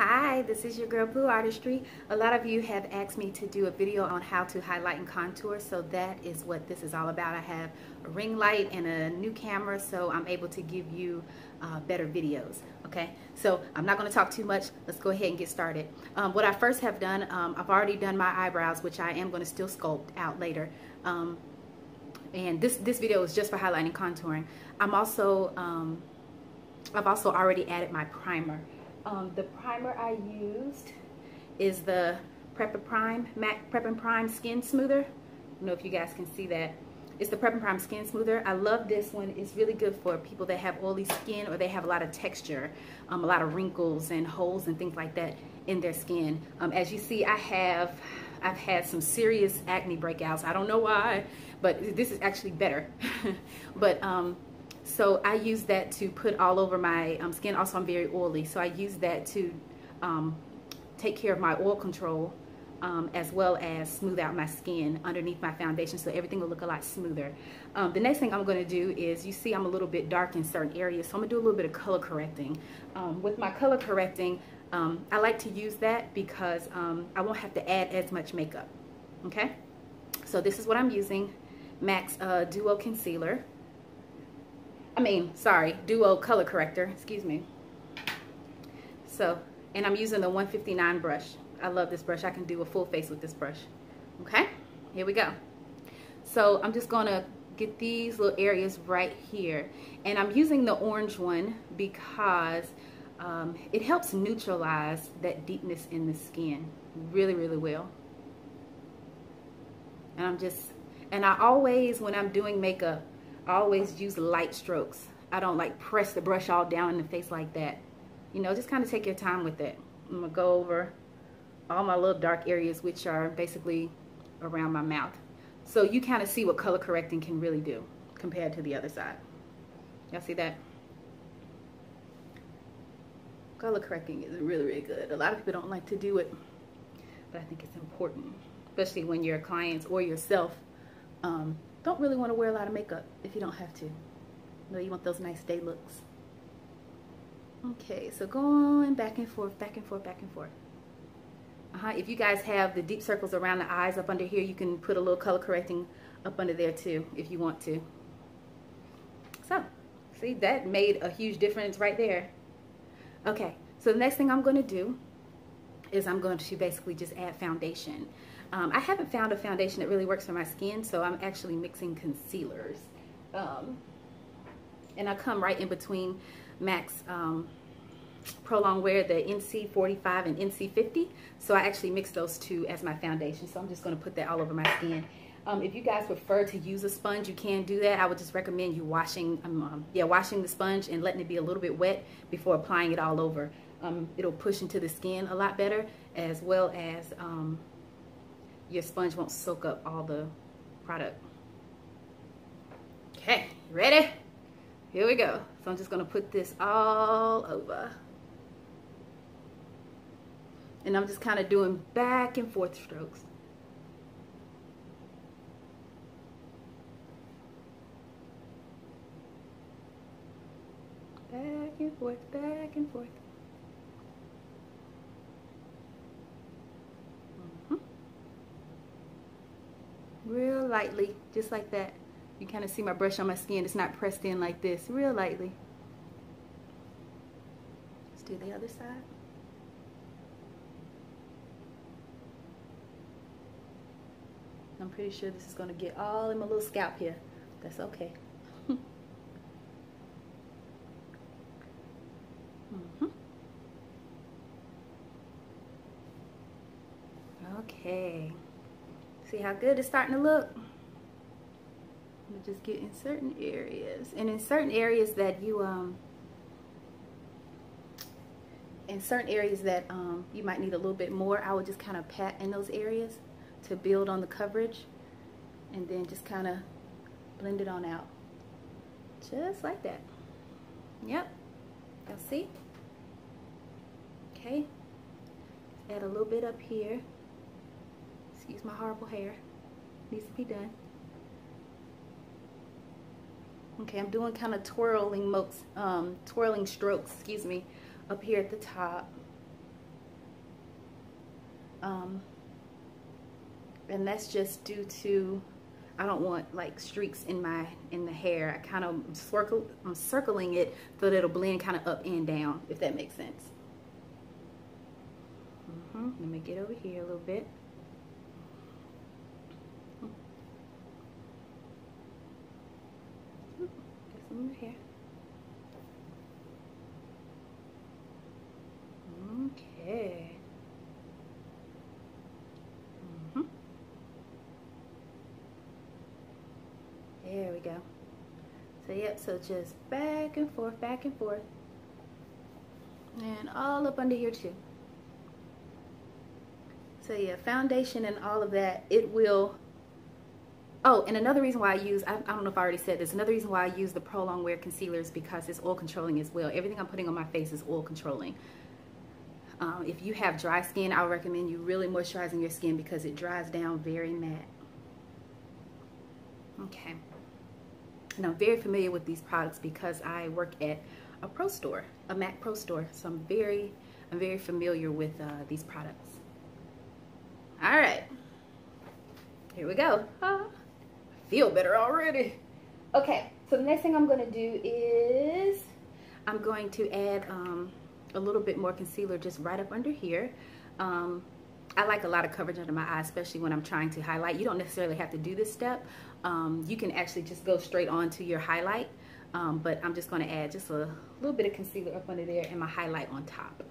Hi, this is your girl BluArtistry. A lot of you have asked me to do a video on how to highlight and contour, so that is what this is all about. I have a ring light and a new camera, so I'm able to give you better videos. Okay, so I'm not going to talk too much. Let's go ahead and get started. What I first have done, I've already done my eyebrows, which I am going to still sculpt out later. And this video is just for highlighting and contouring. I've also already added my primer. The primer I used is the Prep and Prime MAC Prep and Prime Skin Smoother. I don't know if you guys can see that. It's the Prep and Prime Skin Smoother. I love this one. It's really good for people that have oily skin or they have a lot of texture, a lot of wrinkles and holes and things like that in their skin. As you see, I've had some serious acne breakouts. I don't know why, but this is actually better. But so I use that to put all over my skin. Also, I'm very oily, so I use that to take care of my oil control as well as smooth out my skin underneath my foundation, so everything will look a lot smoother. The next thing I'm going to do is, you see I'm a little bit dark in certain areas, so I'm going to do a little bit of color correcting. With my color correcting, I like to use that because I won't have to add as much makeup. Okay, so this is what I'm using. MAC's Duo Concealer. Duo Color Corrector, excuse me. So, and I'm using the 159 brush. I love this brush. I can do a full face with this brush. Okay, here we go. So I'm just gonna get these little areas right here. And I'm using the orange one because it helps neutralize that deepness in the skin really, really well. And I always, when I'm doing makeup, I always use light strokes. I don't like press the brush all down in the face like that. You know, just kind of take your time with it. I'm gonna go over all my little dark areas, which are basically around my mouth. So you kind of see what color correcting can really do compared to the other side. Y'all see that? Color correcting is really, really good. A lot of people don't like to do it, but I think it's important, especially when your clients or yourself don't really want to wear a lot of makeup if you don't have to. You know, you want those nice day looks. Okay, so going back and forth, back and forth, back and forth. If you guys have the deep circles around the eyes up under here, you can put a little color correcting up under there too if you want to. So, see, that made a huge difference right there. Okay, so the next thing I'm going to do is I'm going to basically just add foundation. I haven't found a foundation that really works for my skin, so I'm actually mixing concealers. And I come right in between MAC's Prolong Wear, the NC45 and NC50. So I actually mix those two as my foundation. So I'm just going to put that all over my skin. If you guys prefer to use a sponge, you can do that. I would just recommend you washing the sponge and letting it be a little bit wet before applying it all over. It'll push into the skin a lot better, as well as your sponge won't soak up all the product. Okay, ready? Here we go. So I'm just going to put this all over. And I'm just kind of doing back and forth strokes. Back and forth, back and forth. Real lightly, just like that. You kind of see my brush on my skin. It's not pressed in like this. Real lightly. Let's do the other side. I'm pretty sure this is going to get all in my little scalp here. That's okay. Okay. See how good it's starting to look? I'm just get in certain areas, and in certain areas that you you might need a little bit more, I would just kind of pat in those areas to build on the coverage, and then just kind of blend it on out, just like that. Yep, y'all see? Okay, add a little bit up here. Excuse my horrible hair, needs to be done. Okay, I'm doing kind of twirling strokes, excuse me, up here at the top. And that's just due to, I don't want like streaks in the hair. I kind of I'm circling it so that it'll blend kind of up and down, if that makes sense. Let me get over here a little bit. Get some in here. Okay. There we go. So yep, so just back and forth, and all up under here too. So yeah, foundation and all of that, it will. Oh, and another reason why I use, I don't know if I already said this, another reason why I use the Pro Longwear concealer is because it's oil controlling as well. Everything I'm putting on my face is oil controlling. If you have dry skin, I would recommend you really moisturizing your skin because it dries down very matte. Okay. And I'm very familiar with these products because I work at a pro store, a MAC pro store. So I'm very familiar with these products. All right, here we go. I feel better already. Okay, so the next thing I'm going to do is I'm going to add a little bit more concealer just right up under here. I like a lot of coverage under my eye, especially when I'm trying to highlight. You don't necessarily have to do this step. You can actually just go straight on to your highlight, but I'm just going to add just a little bit of concealer up under there and my highlight on top.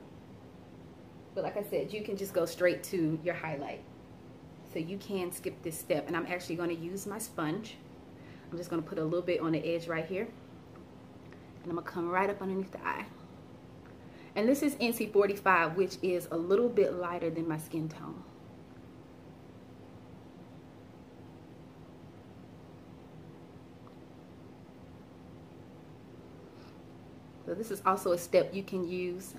But like I said, you can just go straight to your highlight. So you can skip this step. And I'm actually going to use my sponge. I'm just going to put a little bit on the edge right here. And I'm going to come right up underneath the eye. And this is NC 45, which is a little bit lighter than my skin tone. So this is also a step you can use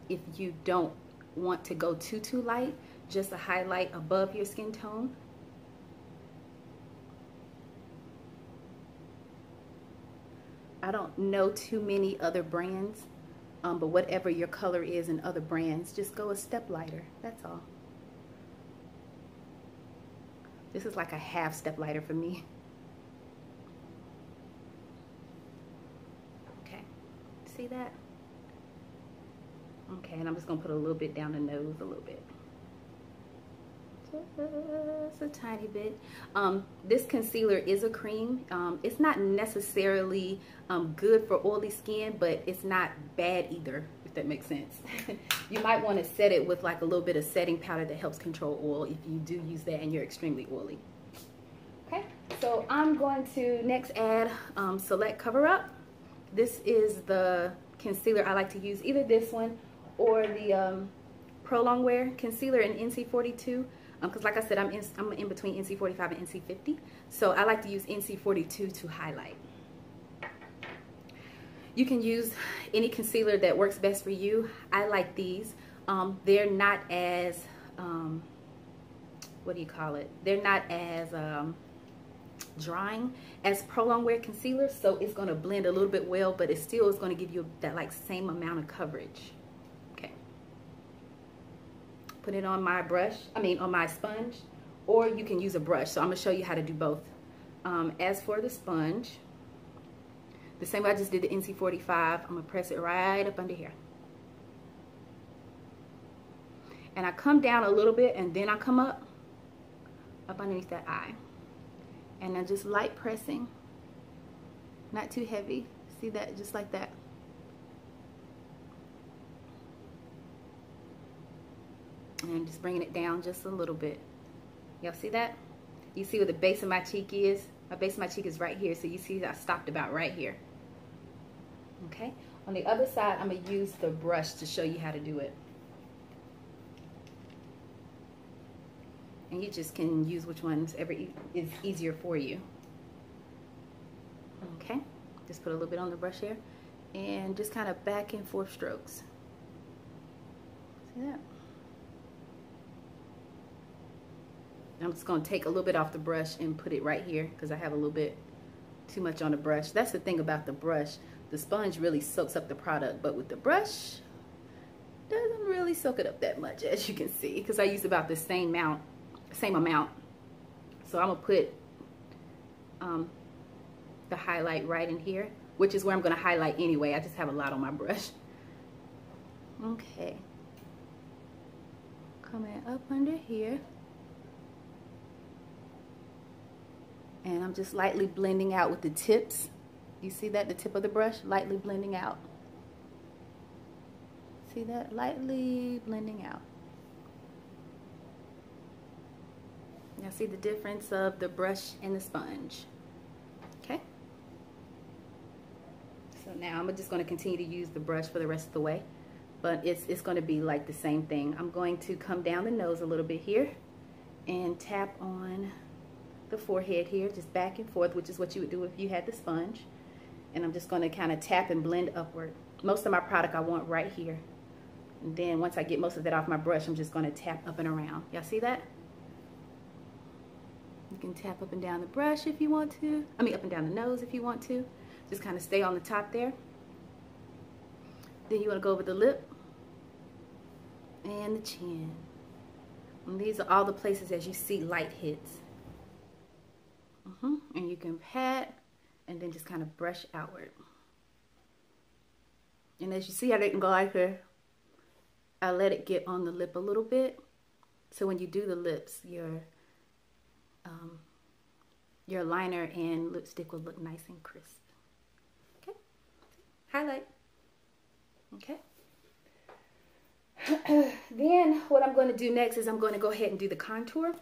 if you don't want to go too light, just a highlight above your skin tone. I don't know too many other brands, but whatever your color is in other brands, just go a step lighter, that's all. This is like a half step lighter for me. Okay, see that? Okay, and I'm just gonna put a little bit down the nose, a little bit. Just a tiny bit. This concealer is a cream. It's not necessarily good for oily skin, but it's not bad either, if that makes sense. You might want to set it with like a little bit of setting powder that helps control oil if you do use that and you're extremely oily. Okay, so I'm going to next add Select Cover Up. This is the concealer I like to use, either this one or the Pro Longwear concealer in NC 42. Because like I said, I'm in between NC 45 and NC 50. So I like to use NC 42 to highlight. You can use any concealer that works best for you. I like these. They're not as, what do you call it? They're not as drying as Pro Longwear concealer. So it's going to blend a little bit well, but it still is going to give you that like same amount of coverage. Put it on my brush, on my sponge, or you can use a brush. So I'm gonna show you how to do both. As for the sponge, the same way I just did the NC 45, I'm gonna press it right up under here. And I come down a little bit and then I come up underneath that eye. And I'm just light pressing, not too heavy. See that, just like that. And just bringing it down just a little bit. Y'all see that? You see where the base of my cheek is? My base of my cheek is right here. So you see I stopped about right here. Okay. On the other side, I'm going to use the brush to show you how to do it. And you just can use which one's ever is easier for you. Okay. Just put a little bit on the brush here. And just kind of back and forth strokes. See that? I'm just going to take a little bit off the brush and put it right here because I have a little bit too much on the brush. That's the thing about the brush. The sponge really soaks up the product, but with the brush, doesn't really really soak it up that much, as you can see, because I use about the same amount. So I'm gonna put the highlight right in here, which is where I'm gonna highlight anyway. I just have a lot on my brush. Okay, coming up under here, and I'm just lightly blending out with the tips. You see that, the tip of the brush, lightly blending out. See that, lightly blending out. Now see the difference of the brush and the sponge. Okay. So now I'm just going to continue to use the brush for the rest of the way, but it's going to be like the same thing. I'm going to come down the nose a little bit here and tap on the forehead here, just back and forth, which is what you would do if you had the sponge. And I'm just going to kind of tap and blend upward. Most of my product I want right here. And then once I get most of that off my brush, I'm just going to tap up and around. Y'all see that? You can tap up and down the brush if you want to. I mean, up and down the nose if you want to. Just kind of stay on the top there. Then you want to go over the lip and the chin. And these are all the places as you see light hits. And you can pat and then just kind of brush outward. And as you see, I didn't go like this. I let it get on the lip a little bit. So when you do the lips, your liner and lipstick will look nice and crisp. Okay, highlight. Okay. Then what I'm going to do next is I'm going to go ahead and do the contour.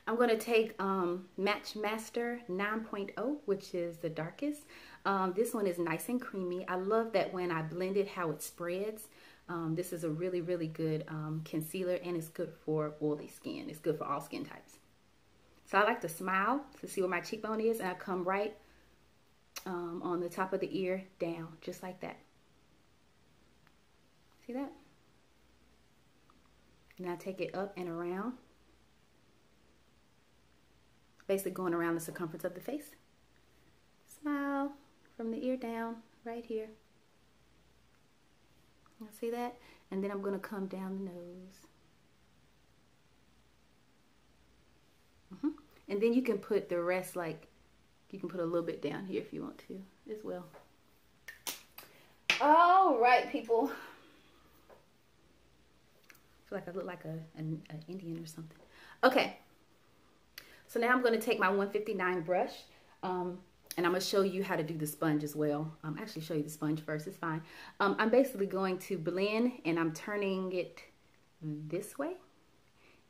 I'm going to take Match Master 9.0, which is the darkest. This one is nice and creamy. I love that when I blend it, how it spreads. This is a really, really good concealer, and it's good for oily skin. It's good for all skin types. So I like to smile to see where my cheekbone is, and I come right on the top of the ear down, just like that. See that? And I take it up and around. Basically going around the circumference of the face. Smile from the ear down, right here. You see that? And then I'm going to come down the nose. And then you can put the rest, like, you can put a little bit down here if you want to as well. All right, people. I feel like I look like an Indian or something. Okay. So now I'm going to take my 159 brush, and I'm going to show you how to do the sponge as well. Actually show you the sponge first, it's fine. I'm basically going to blend, and I'm turning it this way,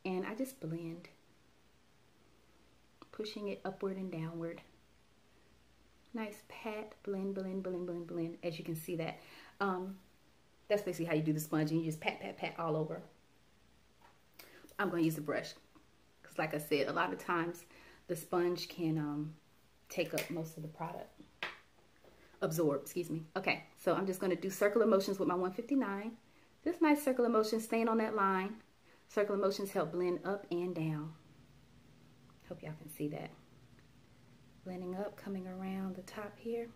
and I just blend, pushing it upward and downward. Nice pat, blend, blend, blend, blend, blend, as you can see that. That's basically how you do the sponge, and you just pat, pat, pat all over. I'm going to use the brush. Like I said, a lot of times the sponge can take up most of the product. Absorb, excuse me. Okay, so I'm just going to do circular motions with my 159. Just nice circular motions, staying on that line. Circular motions help blend up and down. Hope y'all can see that. Blending up, coming around the top here.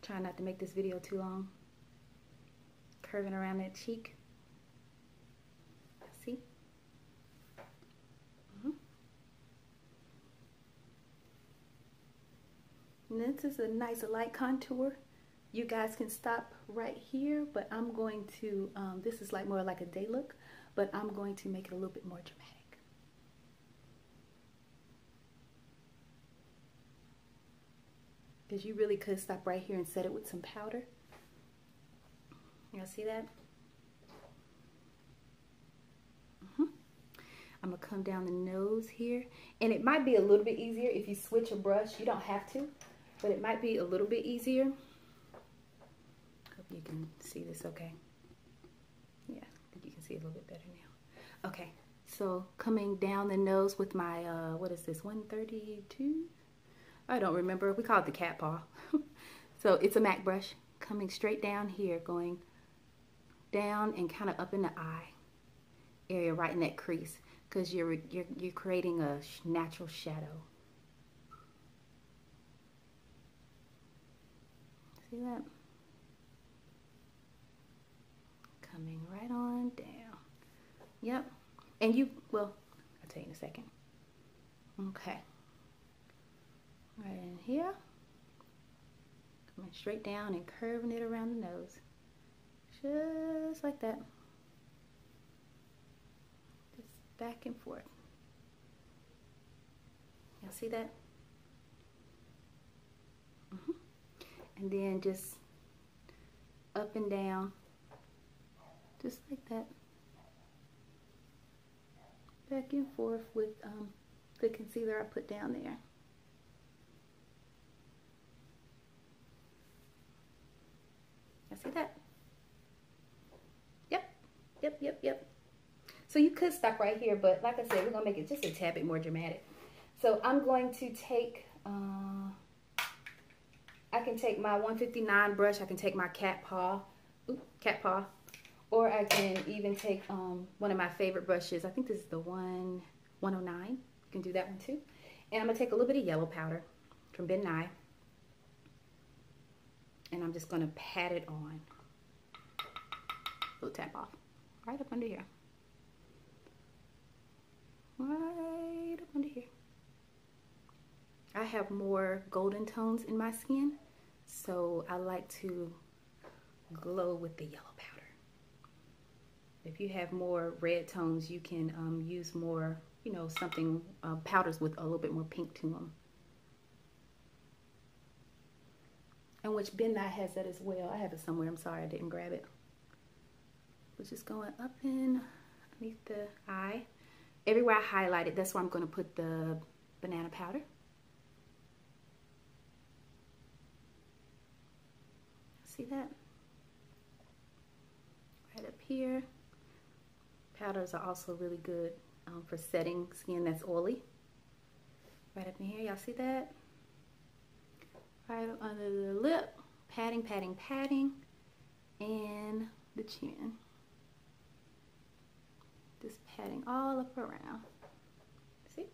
Try not to make this video too long. Curving around that cheek. See? And this is a nice light contour. You guys can stop right here, but I'm going to, this is like more like a day look, but I'm going to make it a little bit more dramatic. Because you really could stop right here and set it with some powder. Y'all see that? I'm going to come down the nose here. And it might be a little bit easier if you switch a brush. You don't have to, but it might be a little bit easier. Hope you can see this okay. Yeah, I think you can see it a little bit better now. Okay, so coming down the nose with my, what is this, 132? I don't remember. We call it the cat paw. So it's a MAC brush coming straight down here, going down and kind of up in the eye area, right in that crease. Because you're creating a natural shadow. See that? coming right on down. Yep. And you, well, I'll tell you in a second. Okay. Right in here. Coming straight down and curving it around the nose. Just like that. Just back and forth. Y'all see that? And then just up and down. Just like that. Back and forth with the concealer I put down there. Y'all see that? Yep. So you could stop right here, but like I said, we're gonna make it just a tad bit more dramatic. So I'm going to take, I can take my 159 brush, I can take my cat paw, or I can even take one of my favorite brushes. I think this is the 109. You can do that one too. And I'm gonna take a little bit of yellow powder from Ben Nye, and I'm just gonna pat it on. Little tap off, right up under here. Right up under here. I have more golden tones in my skin, so I like to glow with the yellow powder. If you have more red tones, you can use more, you know, something, powders with a little bit more pink to them. And which Ben Nye has that as well. I have it somewhere, I'm sorry I didn't grab it. Which is going up in underneath the eye. Everywhere I highlighted, that's where I'm going to put the banana powder. See that? Right up here. Powders are also really good for setting skin that's oily. Right up in here, y'all see that? Right under the lip, patting, and the chin. Just patting all up around. See?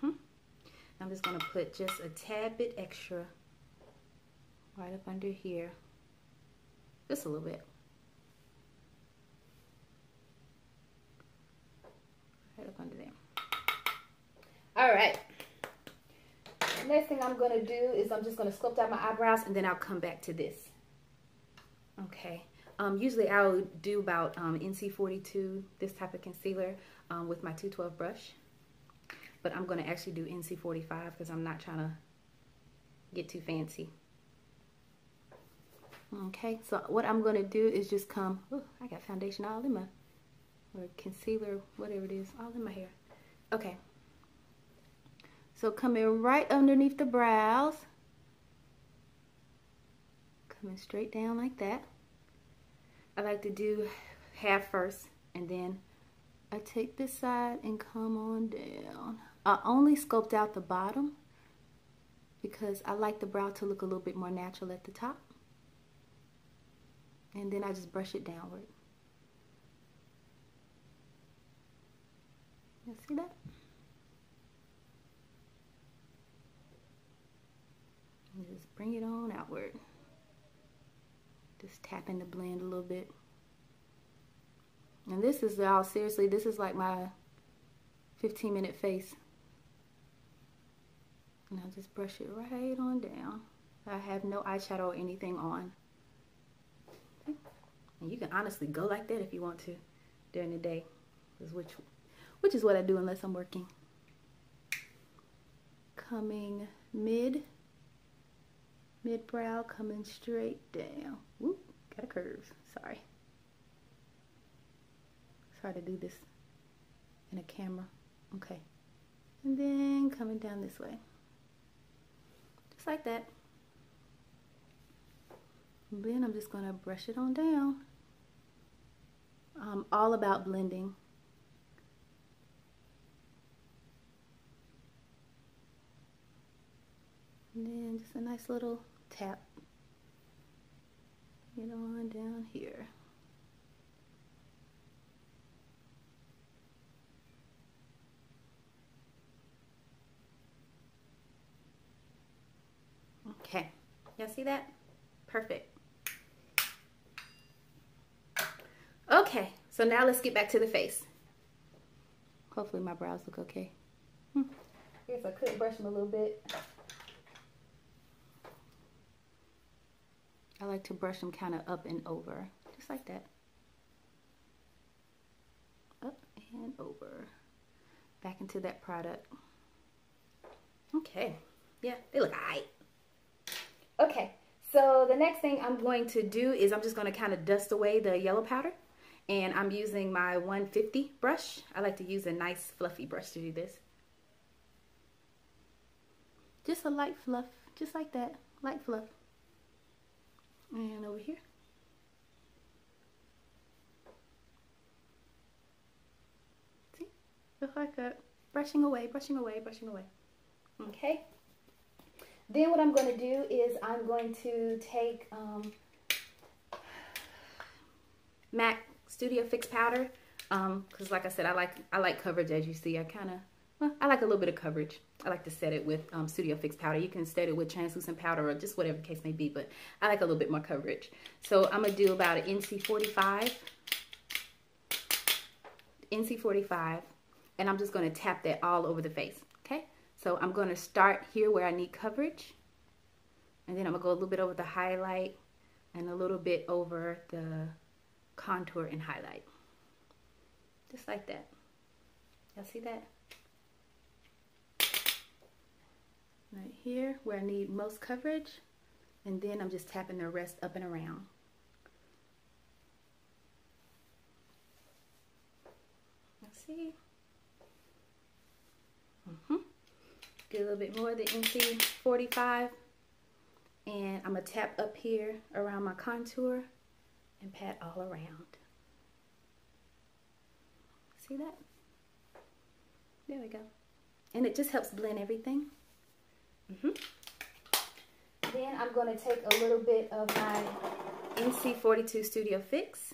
I'm just gonna put just a tad bit extra right up under here. Just a little bit. Right up under there. All right. The next thing I'm gonna do is I'm just gonna sculpt out my eyebrows, and then I'll come back to this. Okay. Usually I'll do about NC42, this type of concealer, with my 212 brush. But I'm gonna actually do NC45 because I'm not trying to get too fancy. Okay, so what I'm gonna do is just come, oh, I got foundation all in my, or concealer, whatever it is, all in my hair. Okay, so coming right underneath the brows, coming straight down like that. I like to do half first, and then I take this side and come on down. I only sculpt out the bottom because I like the brow to look a little bit more natural at the top. And then I just brush it downward. You see that? And just bring it on outward. Just tapping the blend a little bit. And this is, y'all, seriously, this is like my 15-minute face. And I'll just brush it right on down. I have no eyeshadow or anything on. Okay. And you can honestly go like that if you want to during the day. Which is what I do unless I'm working. Coming mid-brow, coming straight down. Whoop, got a curve, sorry. It's hard to do this in a camera. Okay. And then coming down this way. Just like that. And then I'm just gonna brush it on down. I'm all about blending. And then just a nice little tap. Get on down here. Okay, y'all see that? Perfect. Okay, so now let's get back to the face. Hopefully my brows look okay. I guess I could brush them a little bit. I like to brush them kind of up and over, just like that. Up and over. Back into that product. Okay, yeah, they look alright. Okay, so the next thing I'm going to do is I'm just going to kind of dust away the yellow powder. And I'm using my 150 brush. I like to use a nice fluffy brush to do this. Just a light fluff, just like that, light fluff. And over here. See, just like that. Brushing away, brushing away, brushing away. Okay. Then what I'm going to do is I'm going to take MAC Studio Fix powder, because like I said, I like coverage. As you see, I like a little bit of coverage. I like to set it with Studio Fix powder. You can set it with translucent powder or just whatever the case may be, but I like a little bit more coverage. So I'm gonna do about an NC45, and I'm just gonna tap that all over the face. Okay, so I'm gonna start here where I need coverage, and then I'm gonna go a little bit over the highlight and a little bit over the contour and highlight, just like that. Y'all see that? Right here where I need most coverage, and then I'm just tapping the rest up and around. Let's see. Get a little bit more of the NC45, and I'm gonna tap up here around my contour and pat all around. See that? There we go. And it just helps blend everything. Then I'm going to take a little bit of my NC42 Studio Fix.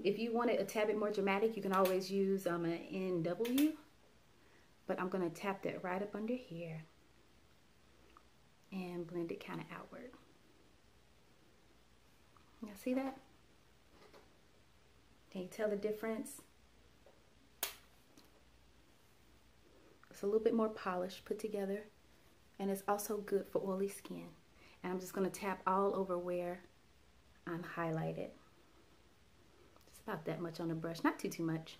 If you want it a tad bit more dramatic, you can always use an NW. But I'm going to tap that right up under here and blend it kind of outward. Y'all see that? Can you tell the difference? It's a little bit more polished, put together, and it's also good for oily skin. And I'm just going to tap all over where I'm highlighted. Just about that much on the brush, not too much.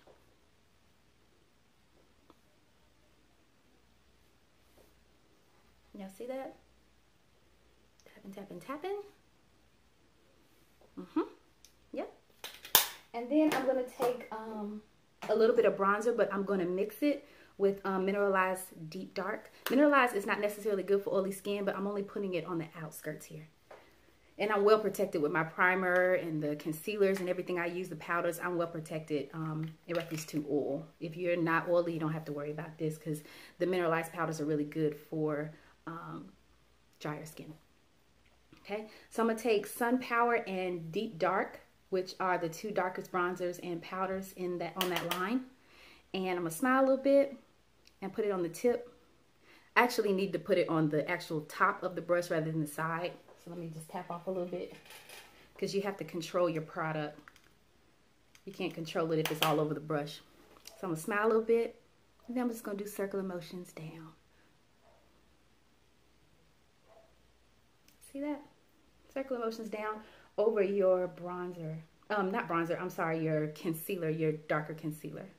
Y'all see that? Tapping, tapping, tapping. Yep. And then I'm going to take a little bit of bronzer, but I'm going to mix it with Mineralized Deep Dark. Mineralized is not necessarily good for oily skin, but I'm only putting it on the outskirts here. And I'm well protected with my primer and the concealers and everything I use, the powders. I'm well protected in reference to oil. If you're not oily, you don't have to worry about this, because the mineralized powders are really good for drier skin. Okay, so I'm gonna take Sun Power and Deep Dark, which are the two darkest bronzers and powders on that line. And I'm gonna smile a little bit and put it on the tip. I actually need to put it on the actual top of the brush rather than the side. So let me just tap off a little bit, because you have to control your product. You can't control it if it's all over the brush. So I'm gonna smile a little bit, and then I'm just gonna do circular motions down. See that? Circular motions down over your bronzer. Not bronzer, I'm sorry, your concealer, your darker concealer.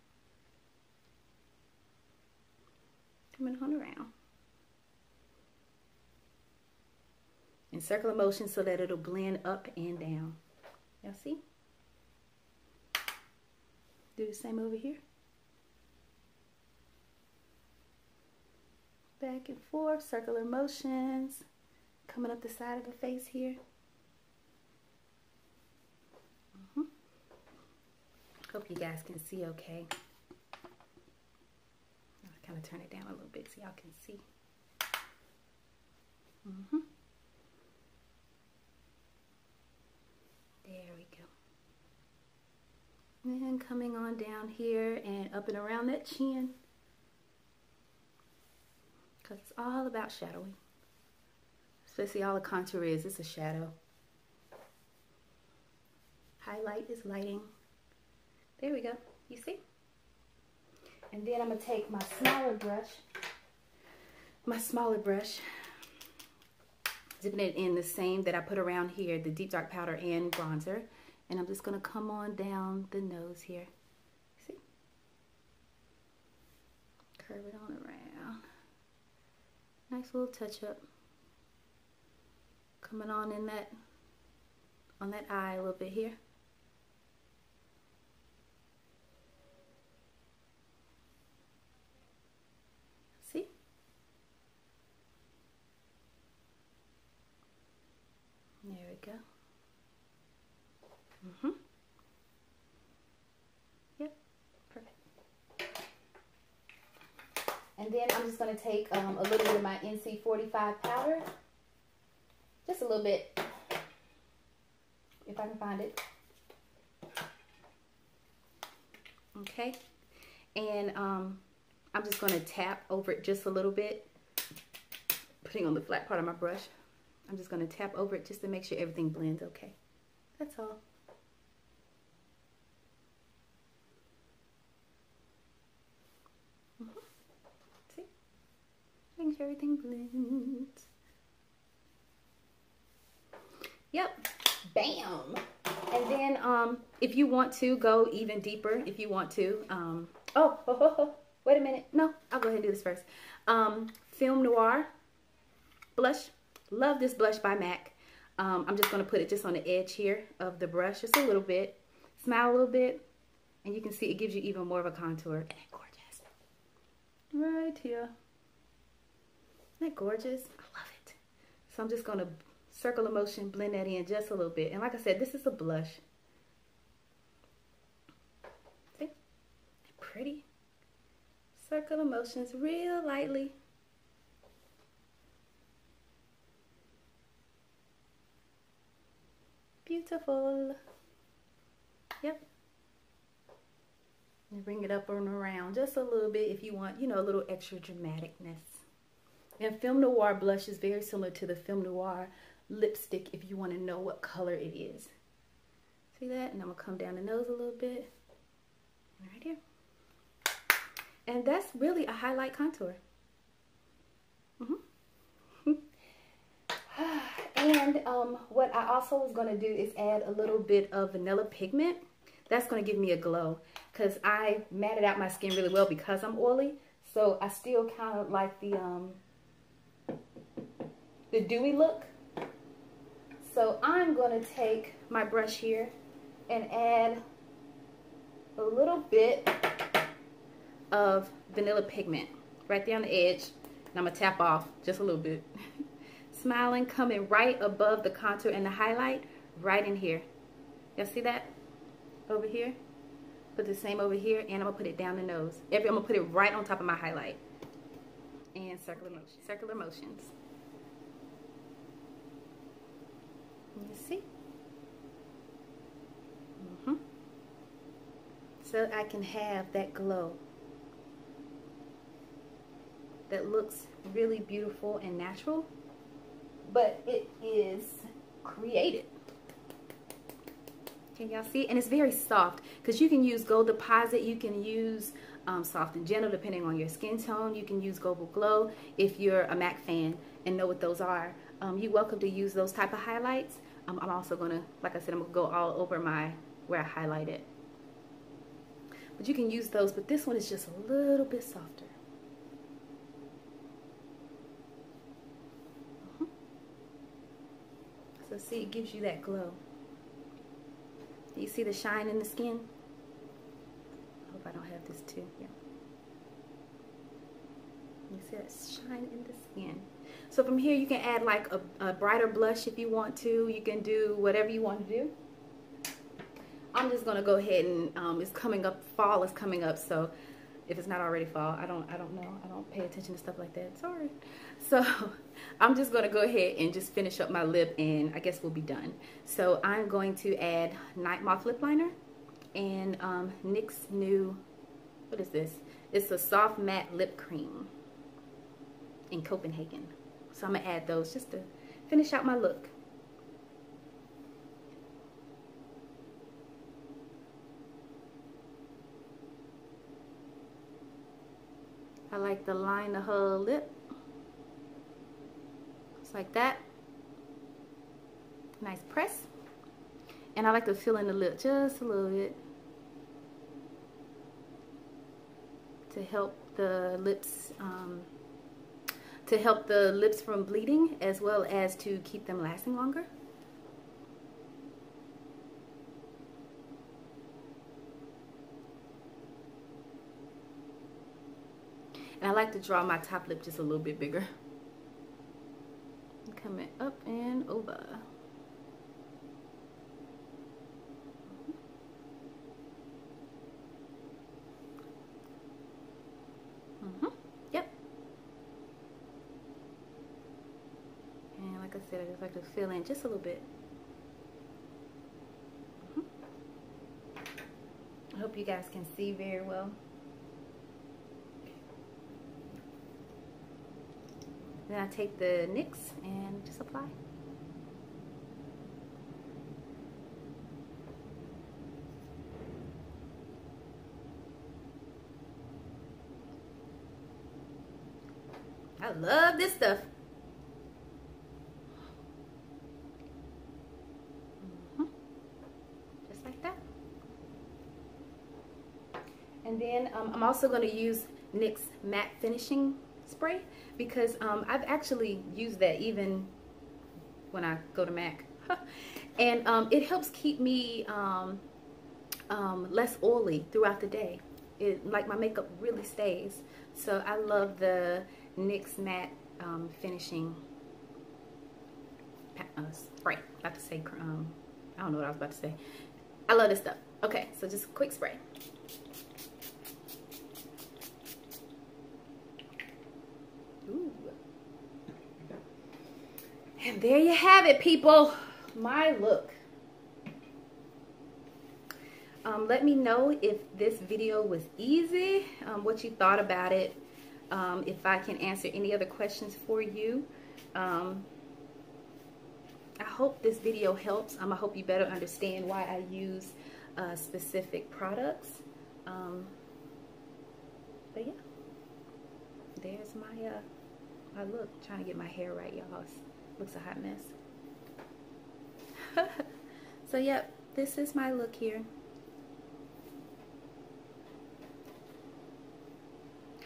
Coming on around. And circular motion so that it'll blend up and down. Y'all see? Do the same over here. Back and forth, circular motions. Coming up the side of the face here. Hope you guys can see okay. I'll kind of turn it down a little bit so y'all can see. There we go. And then coming on down here and up and around that chin, because it's all about shadowing. Especially all the contour is, it's a shadow. highlight is lighting. There we go. You see? And then I'm going to take my smaller brush, dipping it in the same that I put around here, the deep dark powder and bronzer. And I'm just going to come on down the nose here. See? Curve it on around. Nice little touch up. Coming on in that, on that eye a little bit here. See? There we go. Yep, perfect. And then I'm just going to take a little bit of my NC45 powder. Just a little bit, if I can find it. Okay. And I'm just going to tap over it just a little bit, putting on the flat part of my brush. I'm just going to tap over it just to make sure everything blends okay. That's all. See? Making sure everything blends. Yep. Bam. And then if you want to go even deeper, if you want to, wait a minute. No, I'll go ahead and do this first. Film Noir blush. Love this blush by MAC. I'm just going to put it just on the edge here of the brush, just a little bit. Smile a little bit, and you can see it gives you even more of a contour. Isn't that gorgeous? Right here. Isn't that gorgeous? I love it. So I'm just going to circle of motion, blend that in just a little bit. And like I said, this is a blush. See? Pretty. Circle of motions real lightly. Beautiful. Yep. And bring it up and around just a little bit if you want, you know, a little extra dramaticness. And Film Noir blush is very similar to the Film Noir lipstick if you want to know what color it is. See that? And I'm going to come down the nose a little bit. Right here. And that's really a highlight contour. And what I also was going to do is add a little bit of vanilla pigment. That's going to give me a glow because I matted out my skin really well because I'm oily. So I still kind of like the dewy look. So I'm going to take my brush here and add a little bit of vanilla pigment right there on the edge. And I'm going to tap off just a little bit. Smiling, coming right above the contour and the highlight, right in here. Y'all see that? Over here. Put the same over here, and I'm going to put it down the nose. I'm going to put it right on top of my highlight. And circular motion. Circular motions. You see? So I can have that glow that looks really beautiful and natural, but it is created. Can y'all see? And it's very soft because you can use Gold Deposit, you can use Soft and Gentle depending on your skin tone. You can use Global Glow if you're a MAC fan and know what those are. You're welcome to use those type of highlights. I'm also going to, like I said, I'm going to go all over where I highlighted. But you can use those, but this one is just a little bit softer. So see, it gives you that glow. Do you see the shine in the skin? I hope I don't have this too. Yeah. You see that shine in the skin. So from here you can add like a brighter blush if you want to. You can do whatever you want to do. I'm just gonna go ahead and it's coming up. Fall is coming up, so if it's not already fall, I don't know. I don't pay attention to stuff like that. Sorry. So I'm just gonna go ahead and just finish up my lip, and I guess we'll be done. So I'm going to add Night Moth lip liner and NYX's new, what is this? It's a soft matte lip cream in Copenhagen. So I'm gonna add those just to finish out my look. I like to line the whole lip. Just like that. Nice press. And I like to fill in the lip just a little bit to help the lips from bleeding, as well as to keep them lasting longer. And I like to draw my top lip just a little bit bigger. Coming up and over. Yep. And like I said, I just like to fill in just a little bit. I hope you guys can see very well. Then I take the NYX and just apply. I love this stuff. Just like that. And then I'm also going to use NYX matte finishing spray, because I've actually used that even when I go to MAC. And it helps keep me less oily throughout the day. Like my makeup really stays. So I love the NYX matte finishing spray. About to say, I don't know what I was about to say. I love this stuff. Okay, so just a quick spray. Ooh. And there you have it, people. My look. Let me know if this video was easy, what you thought about it, if I can answer any other questions for you. I hope this video helps. I hope you better understand why I use specific products. But yeah, there's my my look. Trying to get my hair right, y'all. Looks a hot mess. So yep, this is my look here.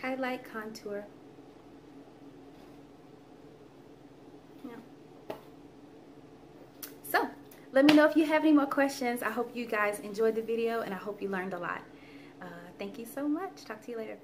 Highlight, contour. Yeah. So let me know if you have any more questions. I hope you guys enjoyed the video, and I hope you learned a lot. Thank you so much. Talk to you later.